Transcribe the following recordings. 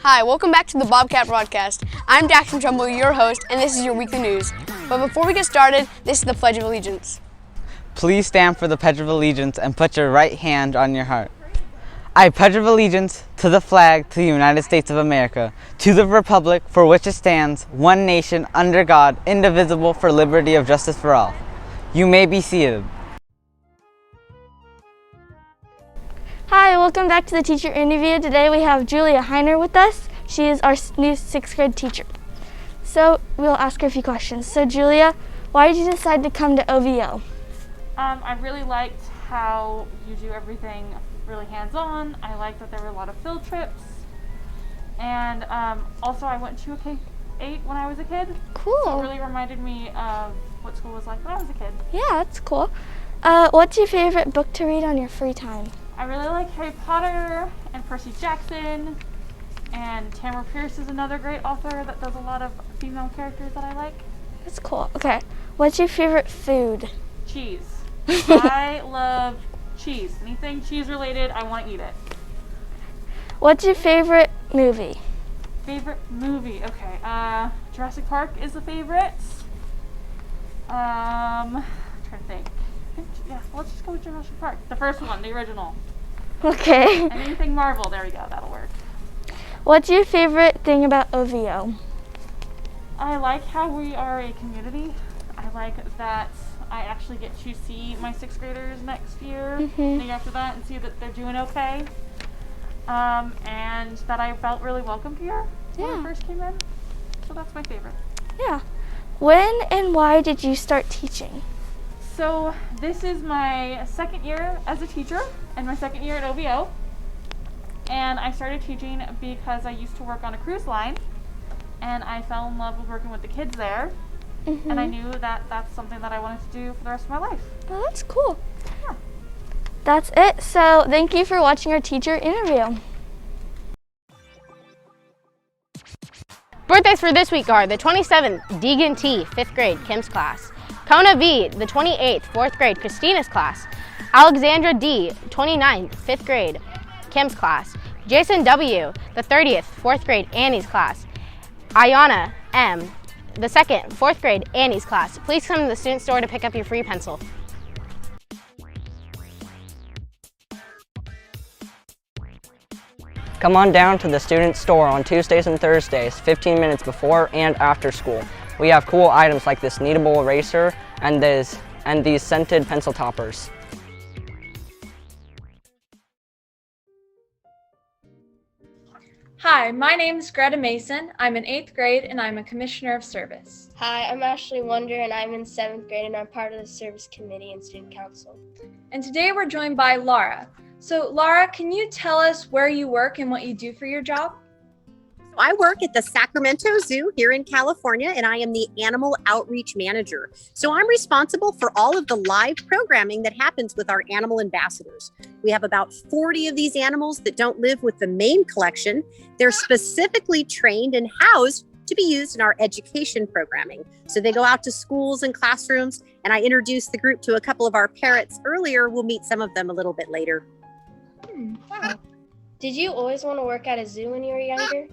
Hi, welcome back to the Bobcat Broadcast. I'm Jackson Trumbull, your host, and this is your weekly news. But before we get started, this is the Pledge of Allegiance. Please stand for the Pledge of Allegiance and put your right hand on your heart. I pledge of allegiance to the flag of the United States of America, to the republic for which it stands, one nation, under God, indivisible, for liberty and justice for all. You may be seated. Hi, welcome back to the teacher interview. Today we have Julia Heiner with us. She is our new 6th grade teacher. So we'll ask her a few questions. So Julia, why did you decide to come to OVO? I really liked how you do everything really hands-on. I liked that there were a lot of field trips. And also I went to a K-8 when I was a kid. Cool. So it really reminded me of what school was like when I was a kid. Yeah, that's cool. What's your favorite book to read on your free time? I really like Harry Potter and Percy Jackson, and Tamara Pierce is another great author that does a lot of female characters that I like. That's cool. Okay. What's your favorite food? Cheese. I love cheese. Anything cheese related, I want to eat it. What's your favorite movie? Favorite movie? Okay. Jurassic Park is a favorite. I'm trying to think. Yeah, let's just go with Jurassic Park. The first one, the original. Okay. And anything Marvel, there we go, that'll work. What's your favorite thing about OVO? I like how we are a community. I like that I actually get to see my 6th graders next year, the year after that, and see that they're doing okay. And that I felt really welcomed here when I first came in. So that's my favorite. Yeah. When and why did you start teaching? So this is my 2nd year as a teacher and my 2nd year at OVO. And I started teaching because I used to work on a cruise line and I fell in love with working with the kids there. And I knew that that's something that I wanted to do for the rest of my life. Oh, that's cool. Yeah. That's it. So thank you for watching our teacher interview. Birthdays for this week are the 27th, Deegan T, 5th grade, Kim's class. Kona V, the 28th, 4th grade, Christina's class. Alexandra D, 29th, 5th grade, Kim's class. Jason W, the 30th, 4th grade, Annie's class. Ayana M, the 2nd, 4th grade, Annie's class. Please come to the student store to pick up your free pencil. Come on down to the student store on Tuesdays and Thursdays, 15 minutes before and after school. We have cool items like this kneadable eraser and these scented pencil toppers. Hi, my name is Greta Mason. I'm in 8th grade and I'm a commissioner of service. Hi, I'm Ashley Wonder and I'm in 7th grade and I'm part of the service committee and student council. And today we're joined by Laura. So Laura, can you tell us where you work and what you do for your job? I work at the Sacramento Zoo here in California, and I am the Animal Outreach Manager. So I'm responsible for all of the live programming that happens with our animal ambassadors. We have about 40 of these animals that don't live with the main collection. They're specifically trained and housed to be used in our education programming. So they go out to schools and classrooms, and I introduced the group to a couple of our parrots earlier. We'll meet some of them a little bit later. Wow. Did you always want to work at a zoo when you were younger?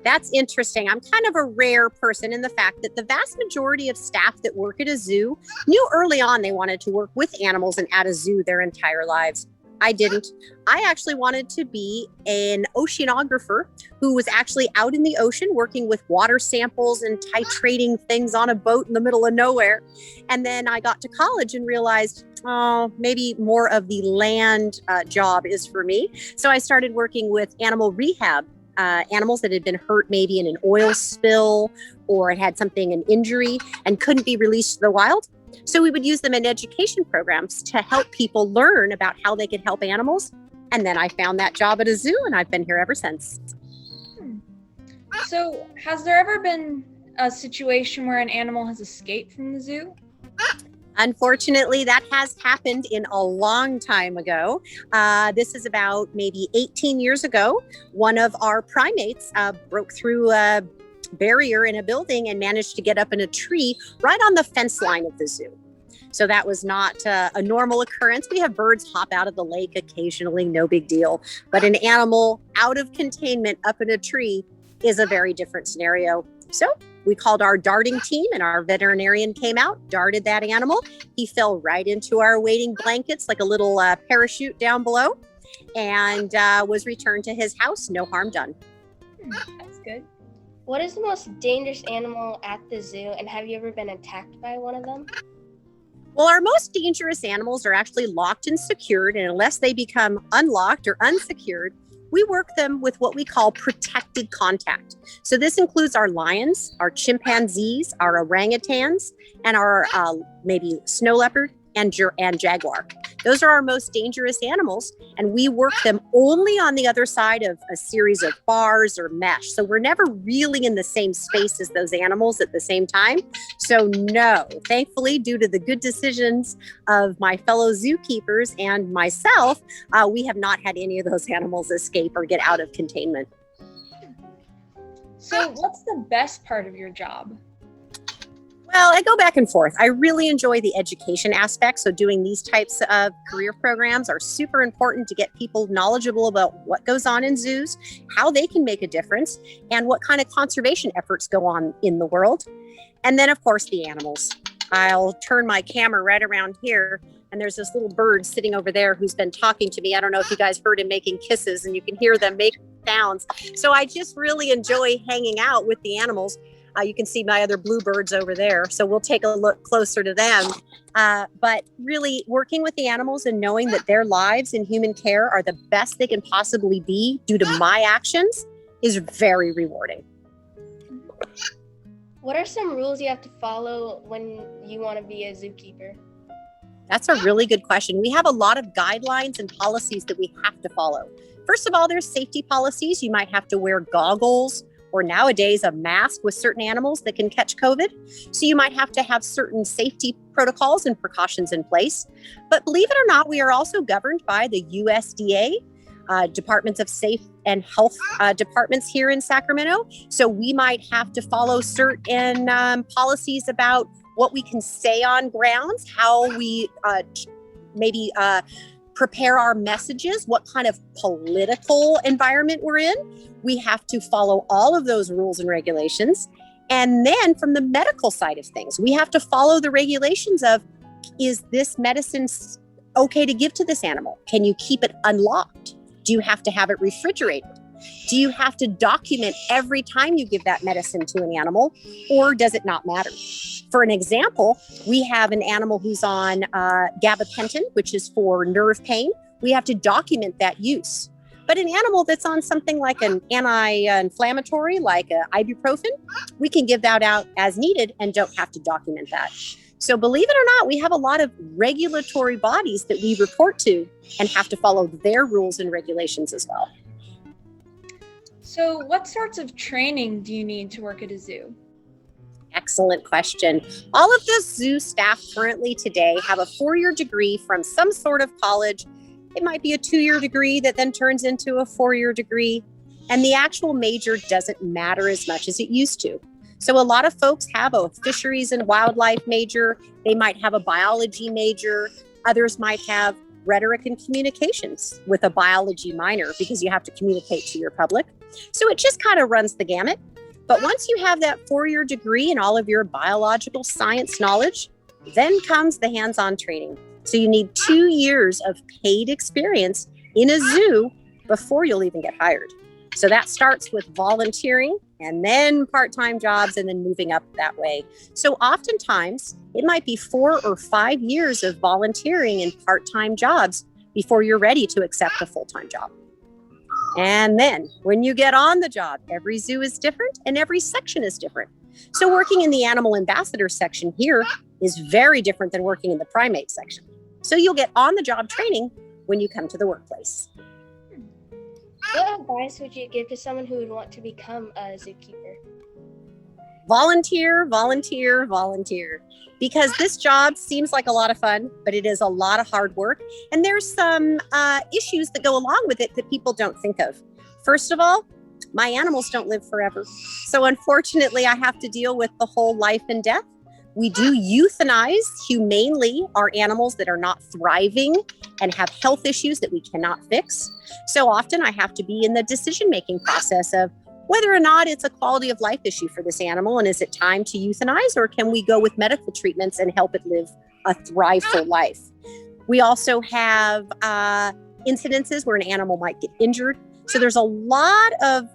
That's interesting. I'm kind of a rare person in the fact that the vast majority of staff that work at a zoo knew early on they wanted to work with animals and at a zoo their entire lives. I didn't. I actually wanted to be an oceanographer who was actually out in the ocean working with water samples and titrating things on a boat in the middle of nowhere. And then I got to college and realized, oh, maybe more of the land job is for me. So I started working with animal rehab. Animals that had been hurt maybe in an oil spill or had an injury and couldn't be released to the wild. So we would use them in education programs to help people learn about how they could help animals. And then I found that job at a zoo and I've been here ever since. So has there ever been a situation where an animal has escaped from the zoo? Unfortunately, that has happened in a long time ago. This is about maybe 18 years ago. One of our primates broke through a barrier in a building and managed to get up in a tree right on the fence line of the zoo. So that was not a normal occurrence. We have birds hop out of the lake occasionally, no big deal. But an animal out of containment up in a tree is a very different scenario. So we called our darting team, and our veterinarian came out, darted that animal. He fell right into our waiting blankets like a little parachute down below, and was returned to his house, no harm done. That's good. What is the most dangerous animal at the zoo, and have you ever been attacked by one of them? Well, our most dangerous animals are actually locked and secured, and unless they become unlocked or unsecured, we work them with what we call protected contact. So this includes our lions, our chimpanzees, our orangutans, and our maybe snow leopard and jaguar. Those are our most dangerous animals, and we work them only on the other side of a series of bars or mesh. So we're never really in the same space as those animals at the same time. So no, thankfully, due to the good decisions of my fellow zookeepers and myself, we have not had any of those animals escape or get out of containment. So what's the best part of your job? Well, I go back and forth. I really enjoy the education aspect. So doing these types of career programs are super important to get people knowledgeable about what goes on in zoos, how they can make a difference, and what kind of conservation efforts go on in the world. And then, of course, the animals. I'll turn my camera right around here, and there's this little bird sitting over there who's been talking to me. I don't know if you guys heard him making kisses, and you can hear them making sounds. So I just really enjoy hanging out with the animals. You can see my other bluebirds over there, so we'll take a look closer to them. But really working with the animals and knowing that their lives in human care are the best they can possibly be due to my actions is very rewarding. What are some rules you have to follow when you want to be a zookeeper? That's a really good question. We have a lot of guidelines and policies that we have to follow. First of all, there's safety policies. You might have to wear goggles, or nowadays a mask with certain animals that can catch COVID. So you might have to have certain safety protocols and precautions in place. But believe it or not, we are also governed by the USDA, Departments of Safe and Health departments here in Sacramento. So we might have to follow certain policies about what we can say on grounds, how we maybe prepare our messages, what kind of political environment we're in. We have to follow all of those rules and regulations. And then from the medical side of things, we have to follow the regulations of, is this medicine okay to give to this animal? Can you keep it unlocked? Do you have to have it refrigerated? Do you have to document every time you give that medicine to an animal, or does it not matter? For an example, we have an animal who's on gabapentin, which is for nerve pain. We have to document that use. But an animal that's on something like an anti-inflammatory, like ibuprofen, we can give that out as needed and don't have to document that. So believe it or not, we have a lot of regulatory bodies that we report to and have to follow their rules and regulations as well. So what sorts of training do you need to work at a zoo? Excellent question. All of the zoo staff currently today have a 4-year degree from some sort of college. It might be a 2-year degree that then turns into a 4-year degree. And the actual major doesn't matter as much as it used to. So a lot of folks have a fisheries and wildlife major. They might have a biology major. Others might have rhetoric and communications with a biology minor because you have to communicate to your public. So it just kind of runs the gamut. But once you have that 4-year degree and all of your biological science knowledge, then comes the hands-on training. So you need 2 years of paid experience in a zoo before you'll even get hired. So that starts with volunteering and then part-time jobs and then moving up that way. So oftentimes it might be 4 or 5 years of volunteering and part-time jobs before you're ready to accept a full-time job. And then when you get on the job, every zoo is different and every section is different. So working in the animal ambassador section here is very different than working in the primate section. So you'll get on the job training when you come to the workplace. What advice would you give to someone who would want to become a zookeeper? Volunteer, volunteer, volunteer. Because this job seems like a lot of fun, but it is a lot of hard work. And there's some issues that go along with it that people don't think of. First of all, my animals don't live forever. So unfortunately, I have to deal with the whole life and death. We do euthanize humanely our animals that are not thriving and have health issues that we cannot fix. So often I have to be in the decision-making process of whether or not it's a quality of life issue for this animal, and is it time to euthanize, or can we go with medical treatments and help it live a thriveful life? We also have incidences where an animal might get injured. So there's a lot of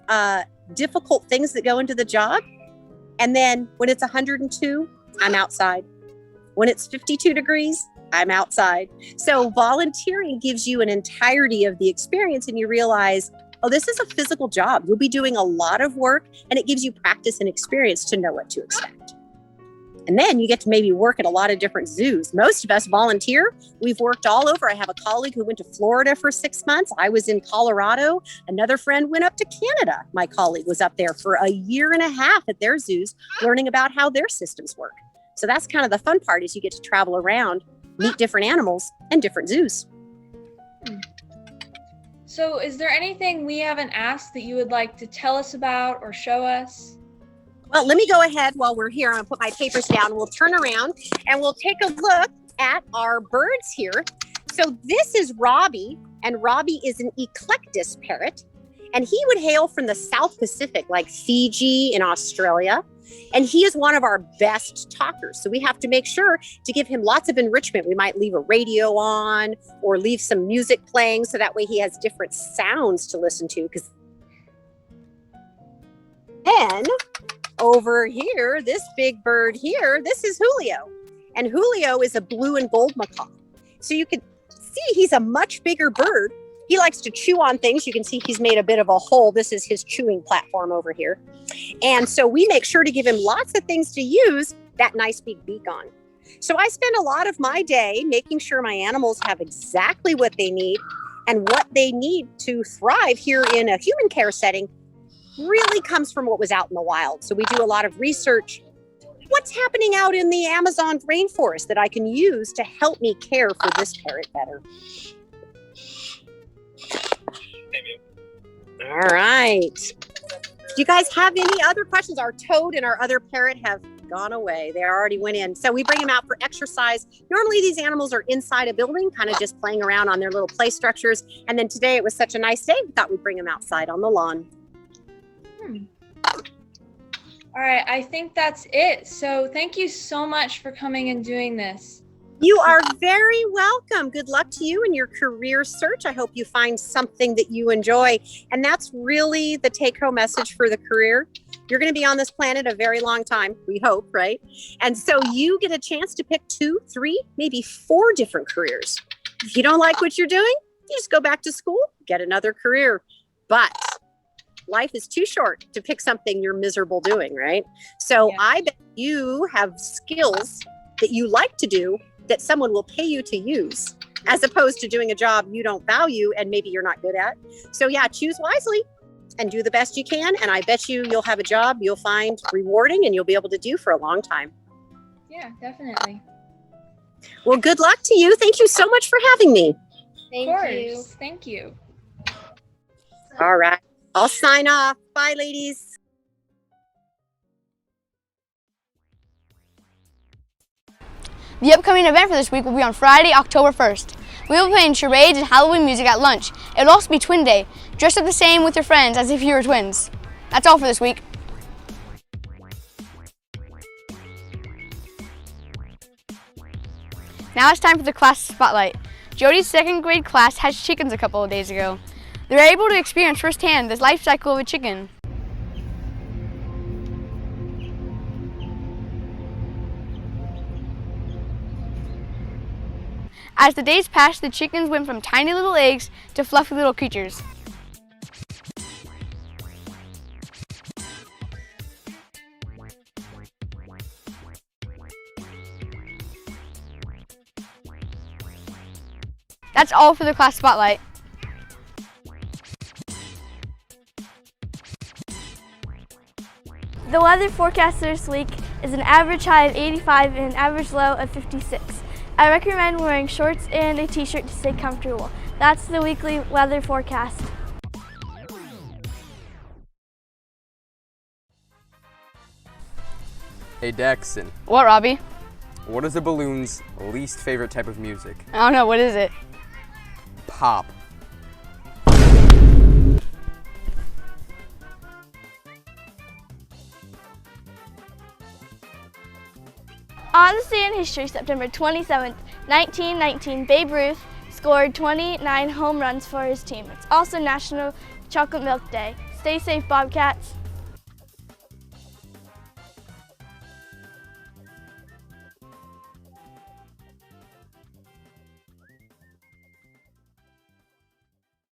difficult things that go into the job. And then when it's 102, I'm outside. When it's 52 degrees, I'm outside. So volunteering gives you an entirety of the experience, and you realize, oh, this is a physical job. You'll be doing a lot of work, and it gives you practice and experience to know what to expect. And then you get to maybe work at a lot of different zoos. Most of us volunteer. We've worked all over. I have a colleague who went to Florida for 6 months. I was in Colorado. Another friend went up to Canada. My colleague was up there for 1.5 years at their zoos, learning about how their systems work. So that's kind of the fun part, is you get to travel around, meet different animals and different zoos. So is there anything we haven't asked that you would like to tell us about or show us? Well, let me go ahead while we're here. I'm going to put my papers down. We'll turn around and we'll take a look at our birds here. So this is Robbie, and Robbie is an eclectus parrot, and he would hail from the South Pacific, like Fiji in Australia. And he is one of our best talkers. So we have to make sure to give him lots of enrichment. We might leave a radio on or leave some music playing, so that way he has different sounds to listen to. Because then over here, this big bird here, this is Julio. And Julio is a blue and gold macaw. So you can see he's a much bigger bird. He likes to chew on things. You can see he's made a bit of a hole. This is his chewing platform over here. And so we make sure to give him lots of things to use that nice big beak on. So I spend a lot of my day making sure my animals have exactly what they need, and what they need to thrive here in a human care setting really comes from what was out in the wild. So we do a lot of research. What's happening out in the Amazon rainforest that I can use to help me care for this parrot better? All right. Do you guys have any other questions? Our toad and our other parrot have gone away. They already went in. So we bring them out for exercise. Normally these animals are inside a building, kind of just playing around on their little play structures. And then today it was such a nice day, we thought we'd bring them outside on the lawn. All right, I think that's it. So thank you so much for coming and doing this. You are very welcome. Good luck to you in your career search. I hope you find something that you enjoy. And that's really the take-home message for the career. You're going to be on this planet a very long time, we hope, right? And so you get a chance to pick 2, 3, maybe 4 different careers. If you don't like what you're doing, you just go back to school, get another career. But life is too short to pick something you're miserable doing, right? So yeah. I bet you have skills that you like to do that someone will pay you to use, as opposed to doing a job you don't value and maybe you're not good at. So yeah, choose wisely and do the best you can. And I bet you'll have a job you'll find rewarding and you'll be able to do for a long time. Yeah, definitely. Well, good luck to you. Thank you so much for having me. Thank you. Thank you. All right. I'll sign off. Bye, ladies. The upcoming event for this week will be on Friday, October 1st. We will be playing charades and Halloween music at lunch. It will also be Twin Day. Dress up the same with your friends as if you were twins. That's all for this week. Now it's time for the class spotlight. Jody's 2nd grade class hatched chickens a couple of days ago. They were able to experience firsthand the life cycle of a chicken. As the days passed, the chickens went from tiny little eggs to fluffy little creatures. That's all for the class spotlight. The weather forecast this week is an average high of 85 and an average low of 56. I recommend wearing shorts and a t-shirt to stay comfortable. That's the weekly weather forecast. Hey Daxton, What, Robbie? What is a balloon's least favorite type of music? I don't know, what is it? Pop. On this day in history, September 27th, 1919, Babe Ruth scored 29 home runs for his team. It's also National Chocolate Milk Day. Stay safe, Bobcats.